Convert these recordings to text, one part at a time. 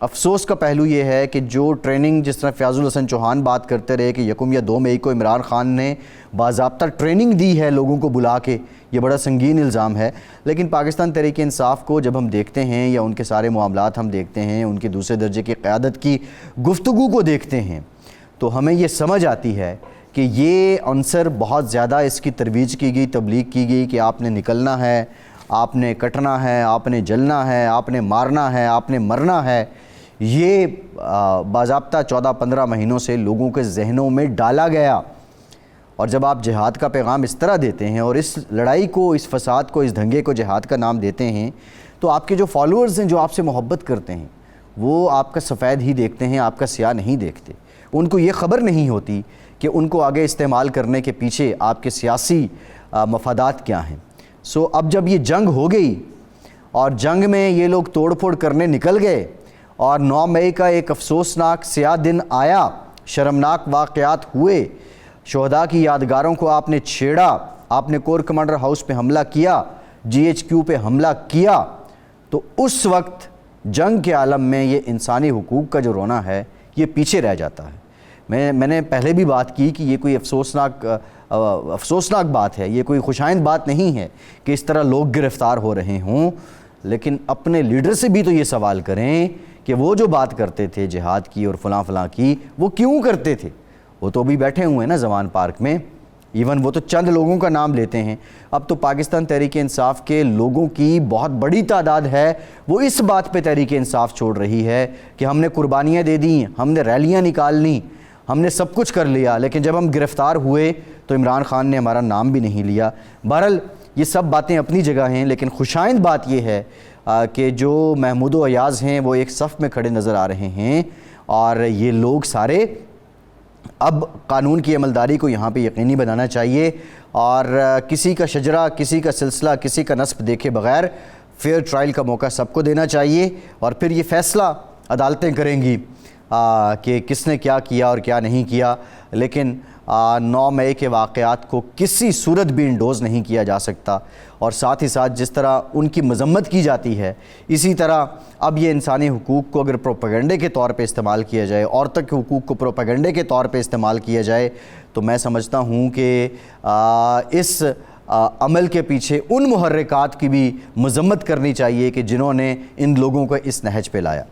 افسوس کا پہلو یہ ہے کہ جو ٹریننگ جس طرح فیاض الحسن چوہان بات کرتے رہے کہ 1 یا 2 مئی کو عمران خان نے باضابطہ ٹریننگ دی ہے لوگوں کو بلا کے، یہ بڑا سنگین الزام ہے، لیکن پاکستان تحریک انصاف کو جب ہم دیکھتے ہیں یا ان کے سارے معاملات ہم دیکھتے ہیں، ان کے دوسرے درجے کی قیادت کی گفتگو کو دیکھتے ہیں، تو ہمیں یہ سمجھ آتی ہے کہ یہ عنصر بہت زیادہ اس کی ترویج کی گئی، تبلیغ کی گئی کہ آپ نے نکلنا ہے، آپ نے کٹنا ہے، آپ نے جلنا ہے، آپ نے مارنا ہے، آپ نے مرنا ہے، یہ باضابطہ 14-15 مہینوں سے لوگوں کے ذہنوں میں ڈالا گیا۔ اور جب آپ جہاد کا پیغام اس طرح دیتے ہیں اور اس لڑائی کو، اس فساد کو، اس دھنگے کو جہاد کا نام دیتے ہیں، تو آپ کے جو فالوورز ہیں جو آپ سے محبت کرتے ہیں وہ آپ کا سفید ہی دیکھتے ہیں، آپ کا سیاہ نہیں دیکھتے۔ ان کو یہ خبر نہیں ہوتی کہ ان کو آگے استعمال کرنے کے پیچھے آپ کے سیاسی مفادات کیا ہیں۔ اب جب یہ جنگ ہو گئی اور جنگ میں یہ لوگ توڑ پھوڑ کرنے نکل گئے اور 9 مئی کا ایک افسوسناک سیاہ دن آیا، شرمناک واقعات ہوئے، شہداء کی یادگاروں کو آپ نے چھیڑا، آپ نے کور کمانڈر ہاؤس پہ حملہ کیا، GHQ پہ حملہ کیا، تو اس وقت جنگ کے عالم میں یہ انسانی حقوق کا جو رونا ہے یہ پیچھے رہ جاتا ہے۔ میں نے پہلے بھی بات کی کہ یہ کوئی افسوسناک بات ہے، یہ کوئی خوشائند بات نہیں ہے کہ اس طرح لوگ گرفتار ہو رہے ہوں، لیکن اپنے لیڈر سے بھی تو یہ سوال کریں کہ وہ جو بات کرتے تھے جہاد کی اور فلاں فلاں کی، وہ کیوں کرتے تھے؟ وہ تو ابھی بیٹھے ہوئے ہیں نا زمان پارک میں، ایون وہ تو چند لوگوں کا نام لیتے ہیں۔ اب تو پاکستان تحریک انصاف کے لوگوں کی بہت بڑی تعداد ہے، وہ اس بات پہ تحریک انصاف چھوڑ رہی ہے کہ ہم نے قربانیاں دے دیں، ہم نے ریلیاں نکال لیں، ہم نے سب کچھ کر لیا، لیکن جب ہم گرفتار ہوئے تو عمران خان نے ہمارا نام بھی نہیں لیا۔ بہرحال یہ سب باتیں اپنی جگہ ہیں، لیکن خوشائند بات یہ ہے کہ جو محمود و ایاز ہیں وہ ایک صف میں کھڑے نظر آ رہے ہیں، اور یہ لوگ سارے اب قانون کی عملداری کو یہاں پہ یقینی بنانا چاہیے، اور کسی کا شجرہ، کسی کا سلسلہ، کسی کا نسب دیکھے بغیر فیئر ٹرائل کا موقع سب کو دینا چاہیے، اور پھر یہ فیصلہ عدالتیں کریں گی کہ کس نے کیا کیا اور کیا نہیں کیا۔ لیکن 9 مئی کے واقعات کو کسی صورت بھی انڈوز نہیں کیا جا سکتا، اور ساتھ ہی ساتھ جس طرح ان کی مذمت کی جاتی ہے، اسی طرح اب یہ انسانی حقوق کو اگر پروپیگنڈے کے طور پہ استعمال کیا جائے، عورتوں کے حقوق کو پروپیگنڈے کے طور پہ استعمال کیا جائے، تو میں سمجھتا ہوں کہ اس عمل کے پیچھے ان محرکات کی بھی مذمت کرنی چاہیے کہ جنہوں نے ان لوگوں کو اس نہج پہ لایا۔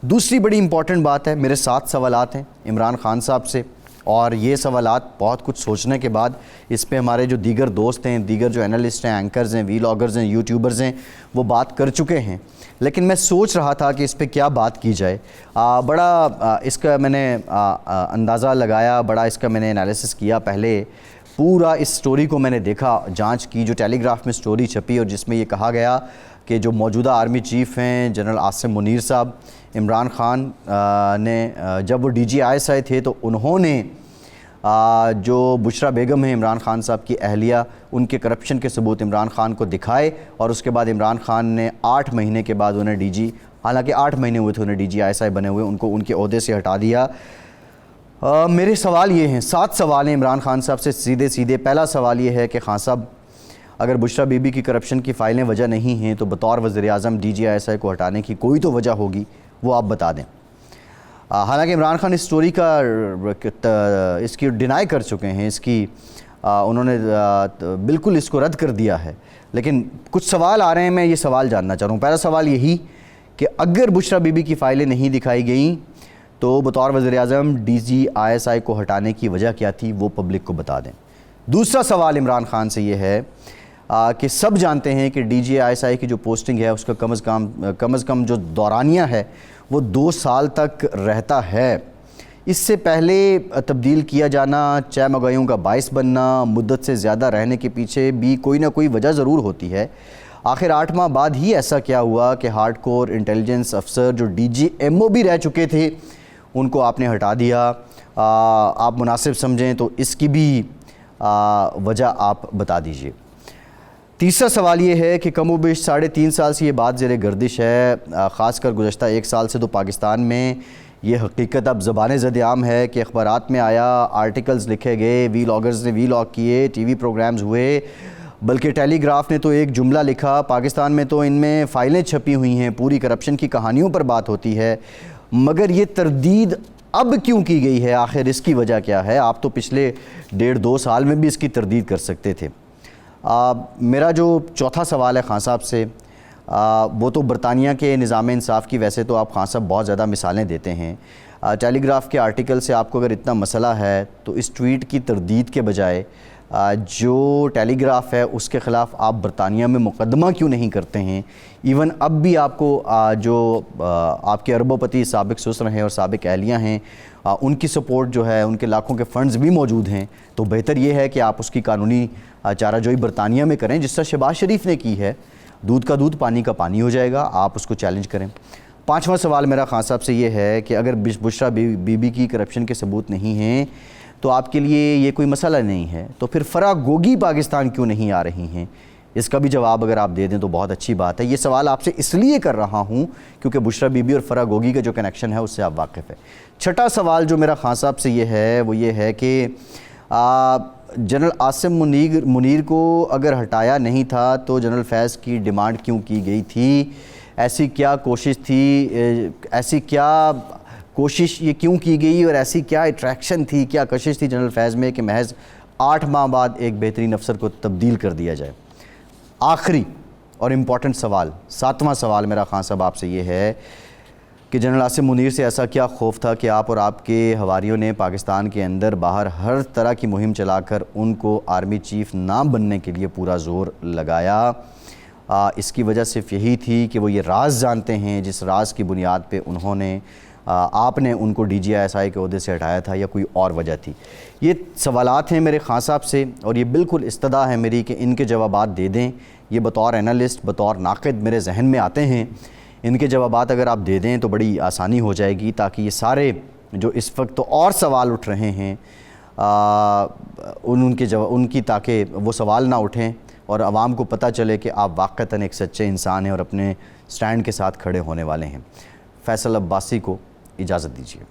دوسری بڑی امپورٹنٹ بات ہے، میرے 7 سوالات ہیں عمران خان صاحب سے، اور یہ سوالات بہت کچھ سوچنے کے بعد اس پہ ہمارے جو دیگر دوست ہیں، دیگر جو اینالسٹ ہیں، اینکرز ہیں، ویلاگرز ہیں، یوٹیوبرز ہیں، وہ بات کر چکے ہیں، لیکن میں سوچ رہا تھا کہ اس پہ کیا بات کی جائے۔ بڑا اس کا میں نے اندازہ لگایا، بڑا اس کا میں نے انالیسس کیا، پہلے پورا اس سٹوری کو میں نے دیکھا، جانچ کی، جو ٹیلی گراف میں سٹوری چھپی اور جس میں یہ کہا گیا کہ جو موجودہ آرمی چیف ہیں جنرل عاصم منیر صاحب، عمران خان نے جب وہ DGI تھے تو انہوں نے جو بشرا بیگم ہیں عمران خان صاحب کی اہلیہ، ان کے کرپشن کے ثبوت عمران خان کو دکھائے، اور اس کے بعد عمران خان نے 8 مہینے کے بعد انہیں حالانکہ 8 مہینے ہوئے تھے انہیں DGI بنے ہوئے، ان کو ان کے عہدے سے ہٹا دیا۔ میرے سوال یہ ہیں، 7 سوال ہیں عمران خان صاحب سے سیدھے۔ پہلا سوال یہ ہے کہ خان صاحب اگر بشرا بی بی کی کرپشن کی فائلیں وجہ نہیں ہیں تو بطور وزیر اعظم DGI کو ہٹانے کی کوئی تو وجہ ہوگی، وہ آپ بتا دیں۔ حالانکہ عمران خان اس سٹوری کا اس کی ڈینائی کر چکے ہیں، انہوں نے بالکل اس کو رد کر دیا ہے، لیکن کچھ سوال آ رہے ہیں، میں یہ سوال جاننا چاہ رہا ہوں۔ پہلا سوال یہی کہ اگر بشرا بی بی کی فائلیں نہیں دکھائی گئیں تو بطور وزیر اعظم DGI کو ہٹانے کی وجہ کیا تھی، وہ پبلک کو بتا دیں۔ دوسرا سوال عمران خان سے یہ ہے کہ سب جانتے ہیں کہ DGI کی جو پوسٹنگ ہے اس کا کم از کم جو دورانیہ ہے وہ 2 سال تک رہتا ہے۔ اس سے پہلے تبدیل کیا جانا، چہمگائیوں کا باعث بننا، مدت سے زیادہ رہنے کے پیچھے بھی کوئی نہ کوئی وجہ ضرور ہوتی ہے۔ آخر 8 ماہ بعد ہی ایسا کیا ہوا کہ ہارڈ کور انٹیلیجنس افسر جو DGMO بھی رہ چکے تھے ان کو آپ نے ہٹا دیا؟ آپ مناسب سمجھیں تو اس کی بھی وجہ آپ بتا دیجئے۔ تیسرا سوال یہ ہے کہ کم و بیش 3.5 سال سے یہ بات زیر گردش ہے، خاص کر گزشتہ 1 سال سے تو پاکستان میں یہ حقیقت اب زبان زد عام ہے کہ اخبارات میں آیا، آرٹیکلز لکھے گئے، ویلاگرز نے ویلاگ کیے، ٹی وی پروگرامز ہوئے، بلکہ ٹیلی گراف نے تو ایک جملہ لکھا، پاکستان میں تو ان میں فائلیں چھپی ہوئی ہیں، پوری کرپشن کی کہانیوں پر بات ہوتی ہے، مگر یہ تردید اب کیوں کی گئی ہے؟ آخر اس کی وجہ کیا ہے؟ آپ تو پچھلے 1.5-2 سال میں بھی اس کی تردید کر سکتے تھے۔ میرا جو چوتھا سوال ہے خان صاحب سے، وہ تو برطانیہ کے نظام انصاف کی، ویسے تو آپ خان صاحب بہت زیادہ مثالیں دیتے ہیں، ٹیلی گراف کے آرٹیکل سے آپ کو اگر اتنا مسئلہ ہے تو اس ٹویٹ کی تردید کے بجائے جو ٹیلی گراف ہے اس کے خلاف آپ برطانیہ میں مقدمہ کیوں نہیں کرتے ہیں؟ ایون اب بھی آپ کو جو آپ کے اربوں پتی سابق سسر ہیں اور سابق اہلیہ ہیں، ان کی سپورٹ جو ہے، ان کے لاکھوں کے فنڈز بھی موجود ہیں، تو بہتر یہ ہے کہ آپ اس کی قانونی چارہ جوئی برطانیہ میں کریں، جس طرح شہباز شریف نے کی ہے۔ دودھ کا دودھ پانی کا پانی ہو جائے گا، آپ اس کو چیلنج کریں۔ 5واں سوال میرا خان صاحب سے یہ ہے کہ اگر بشرا بی بی کی کرپشن کے ثبوت نہیں ہیں تو آپ کے لیے یہ کوئی مسئلہ نہیں ہے، تو پھر فرح گوگی پاکستان کیوں نہیں آ رہی ہیں؟ اس کا بھی جواب اگر آپ دے دیں تو بہت اچھی بات ہے۔ یہ سوال آپ سے اس لیے کر رہا ہوں کیونکہ بشرا بی بی اور فرح گوگی کا جو کنیکشن ہے اس سے آپ واقف ہے۔ 6واں سوال جو میرا خان صاحب سے یہ ہے وہ یہ ہے کہ جنرل عاصم منیر کو اگر ہٹایا نہیں تھا تو جنرل فیض کی ڈیمانڈ کیوں کی گئی تھی؟ ایسی کیا کوشش تھی، ایسی کیا کوشش یہ کیوں کی گئی، اور ایسی کیا اٹریکشن تھی، کیا کشش تھی جنرل فیض میں کہ محض 8 ماہ بعد ایک بہترین افسر کو تبدیل کر دیا جائے؟ آخری اور امپورٹنٹ سوال، 7واں سوال میرا خان صاحب آپ سے یہ ہے کہ جنرل عاصم منیر سے ایسا کیا خوف تھا کہ آپ اور آپ کے حواریوں نے پاکستان کے اندر باہر ہر طرح کی مہم چلا کر ان کو آرمی چیف نہ بننے کے لیے پورا زور لگایا؟ اس کی وجہ صرف یہی تھی کہ وہ یہ راز جانتے ہیں جس راز کی بنیاد پہ انہوں نے آپ نے ان کو DGI کے عہدے سے ہٹایا تھا، یا کوئی اور وجہ تھی؟ یہ سوالات ہیں میرے خان صاحب سے، اور یہ بالکل استدا ہے میری کہ ان کے جوابات دے دیں۔ یہ بطور انالسٹ، بطور ناقد میرے ذہن میں آتے ہیں، ان کے جوابات اگر آپ دے دیں تو بڑی آسانی ہو جائے گی، تاکہ یہ سارے جو اس وقت تو اور سوال اٹھ رہے ہیں ان کی تاکہ وہ سوال نہ اٹھیں اور عوام کو پتہ چلے کہ آپ واقعتاً ایک سچے انسان ہیں اور اپنے سٹینڈ کے ساتھ کھڑے ہونے والے ہیں۔ فیصل عباسی کو اجازت دیجیے۔